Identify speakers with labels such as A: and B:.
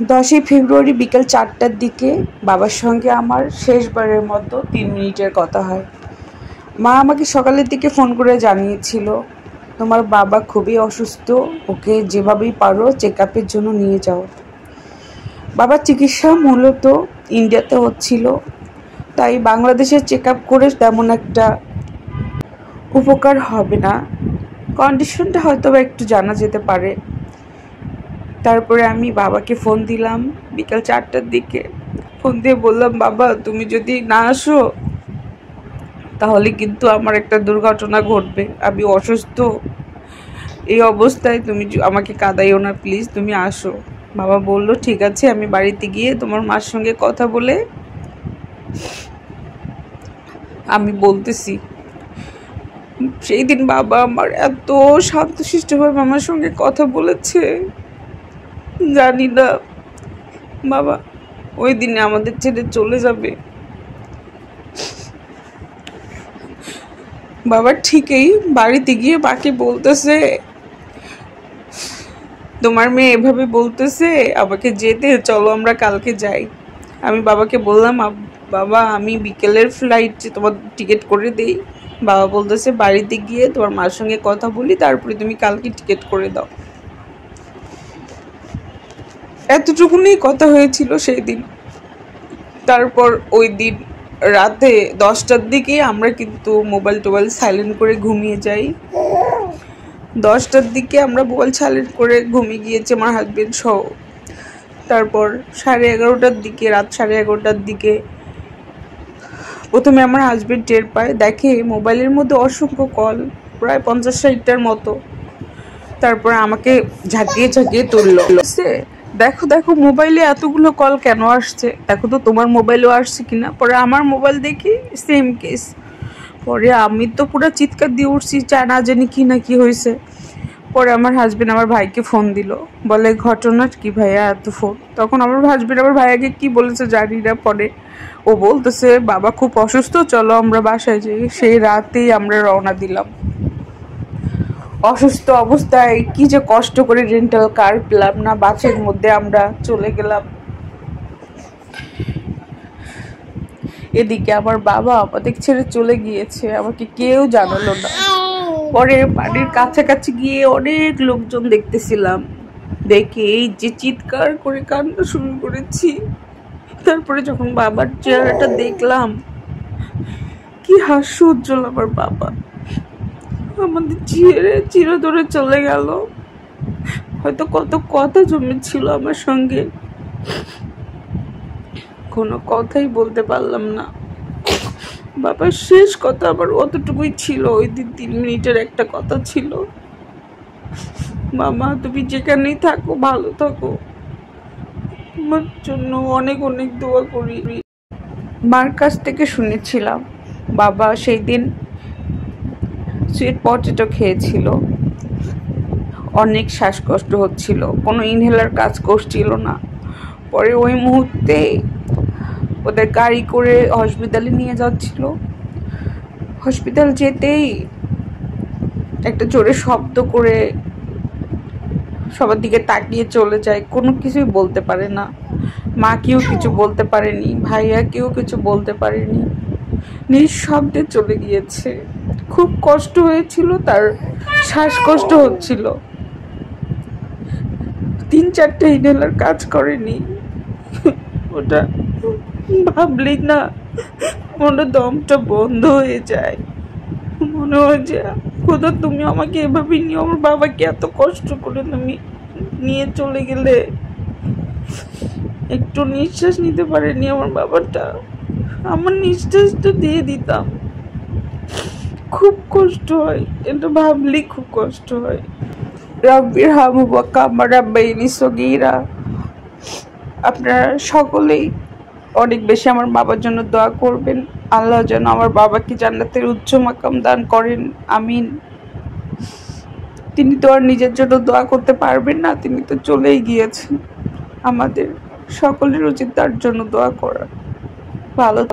A: 10ই ফেব্রুয়ারি বিকেল 4টার দিকে বাবার সঙ্গে আমার শেষবারের মতো 3 মিনিটের কথা হয়। মা আমাকে সকালের দিকে ফোন করে জানিয়েছিল, তোমার বাবা খুবই অসুস্থ, ওকে যেভাবেই পারো চেকআপের জন্য নিয়ে যাও। বাবার চিকিৎসা মূলত ইন্ডিয়াতে হচ্ছিল, তাই বাংলাদেশের চেকআপ করে তেমন একটা উপকার হবে না, কন্ডিশনটা হয়তো একটু জানা যেতে পারে। তারপরে আমি বাবাকে ফোন দিলাম বিকাল 4টার দিকে। ফোন দিয়ে বললাম, বাবা তুমি যদি না আসো তাহলে কিন্তু আমার একটা দুর্ঘটনা ঘটবে, আমি অসুস্থ, এই অবস্থায় তুমি আমাকে কাঁদাইও না, প্লিজ তুমি আসো। বাবা বলল, ঠিক আছে, আমি বাড়িতে গিয়ে তোমার মার সঙ্গে কথা বলে আমি বলতেছি। সেই দিন বাবা আমার এত শান্তশিষ্টভাবে আমার সঙ্গে কথা বলেছে, জানি না বাবা ওই দিনে আমাদের ছেড়ে চলে যাবে। বাবা ঠিকই বাড়িতে গিয়ে বাকি বলতেছে, তোমার মেয়ে এভাবে বলতেছে আমাকে যেতে, চলো আমরা কালকে যাই। আমি বাবাকে বললাম, বাবা আমি বিকেলের ফ্লাইট তোমার টিকিট করে দিই। বাবা বলতেছে, বাড়িতে গিয়ে তোমার মার সঙ্গে কথা বলি, তারপরে তুমি কালকে টিকিট করে দাও। এতটুকুনি কথা হয়েছিল সেই দিন। তারপর ওই দিন রাতে 10টার দিকে আমরা কিন্তু মোবাইল টোবাইল সাইলেন্ট করে ঘুমিয়ে যাই। 10টার দিকে আমরা মোবাইল সাইলেন্ট করে ঘুমিয়ে গিয়েছি আমার হাজবেন্ড সহ। তারপর 11:30টার দিকে, রাত 11:30টার দিকে প্রথমে আমার হাজবেন্ড টের পায়, দেখে মোবাইলের মধ্যে অসংখ্য কল, প্রায় 50-60টার মতো। তারপর আমাকে ঝাঁকিয়ে ঝাঁকিয়ে তুললো, দেখো দেখো মোবাইলে এতগুলো কল কেন আসছে, দেখো তো তোমার মোবাইলেও আসছে কিনা। পরে আমার মোবাইল দেখি সেম কেস। পরে আমি তো পুরো চিৎকার দিয়ে উঠছি, না জানি কি না কি হয়েছে। পরে আমার হাজবেন্ড আমার ভাইকে ফোন দিল, বলে ঘটনা কি ভাইয়া এত ফোন। তখন আমার হাজবেন্ড আমার ভাইয়াকে কি বলেছে জানি না। পরে ও বলতেছে, বাবা খুব অসুস্থ, চলো আমরা বাসায় যাই। সেই রাতেই আমরা রওনা দিলাম। অসুস্থ অবস্থায় কি যে কষ্ট করে রেন্টাল কার পেলাম না, বাসের মধ্যে আমরা চলে গেলাম। এদিকে আমার বাবা আমাদের ছেড়ে চলে গিয়েছে, আমাকে কেউ জানালো না। পরে বাড়ির কাছাকাছি গিয়ে অনেক লোকজন দেখতেছিলাম, দেখে এই যে চিৎকার করে কান্না শুরু করেছি। তারপরে যখন বাবার চেহারাটা দেখলাম, কি হাস্য উজ্জ্বল আমার বাবা, আমাদের চিরতরে চলে গেল। হয়তো কত কথা জমেছিল আমার সঙ্গে, কোনো কথাই বলতে পারলাম না। বাবার শেষ কথা আমার অতটুকুই ছিল, ওই দিন 3 মিনিটের একটা কথা ছিল, মামা তুমি যেখানেই থাকো ভালো থাকো, আমার জন্য অনেক অনেক দোয়া করি। মার কাছ থেকে শুনেছিলাম বাবা সেই দিন সুইট পটেটো খেয়েছিল, অনেক শ্বাসকষ্ট হচ্ছিল, কোনো ইনহেলার কাজ করছিল না। পরে ওই মুহূর্তে ওদের গাড়ি করে হসপিটালে নিয়ে যাচ্ছিল। হসপিটাল যেতেই একটা জোরে শব্দ করে সবার দিকে তাকিয়ে চলে যায়, কোনো কিছুই বলতে পারে না। মা কেউ কিছু বলতে পারেনি, ভাইয়া কেউ কিছু বলতে পারেনি, নিঃশব্দে চলে গিয়েছে। খুব কষ্ট হয়েছিল, তার শ্বাসকষ্ট হচ্ছিল, 3-4টা ইনহেলার কাজ করেনি। ওটা ভাবলি না মনে দমটা বন্ধ হয়ে যায়, মনে হয় যে খোদা তুমি আমাকে এভাবে নিয়ে, আমার বাবাকে এত কষ্ট করে তুমি নিয়ে চলে গেলে। একটু নিঃশ্বাস নিতে পারেনি আমার বাবাটা, আমার নিঃশ্বাসটা দিয়ে দিতাম। খুব কষ্ট হয়, এটা ভাবলেই খুব কষ্ট হয়। রব্বির হামু কাম্মা রাব্বাইনি সগীরা। আপনারা সকলেই অনেক বেশি আমার বাবার জন্য দোয়া করবেন, আল্লাহ যেন আমার বাবাকে জান্নাতের উচ্চ মাকাম দান করেন, আমিন। তিনি তো আর নিজের জন্য দোয়া করতে পারবেন না, তিনি তো চলেই গিয়েছেন। আমাদের সকলের উচিত তার জন্য দোয়া করা। ভালো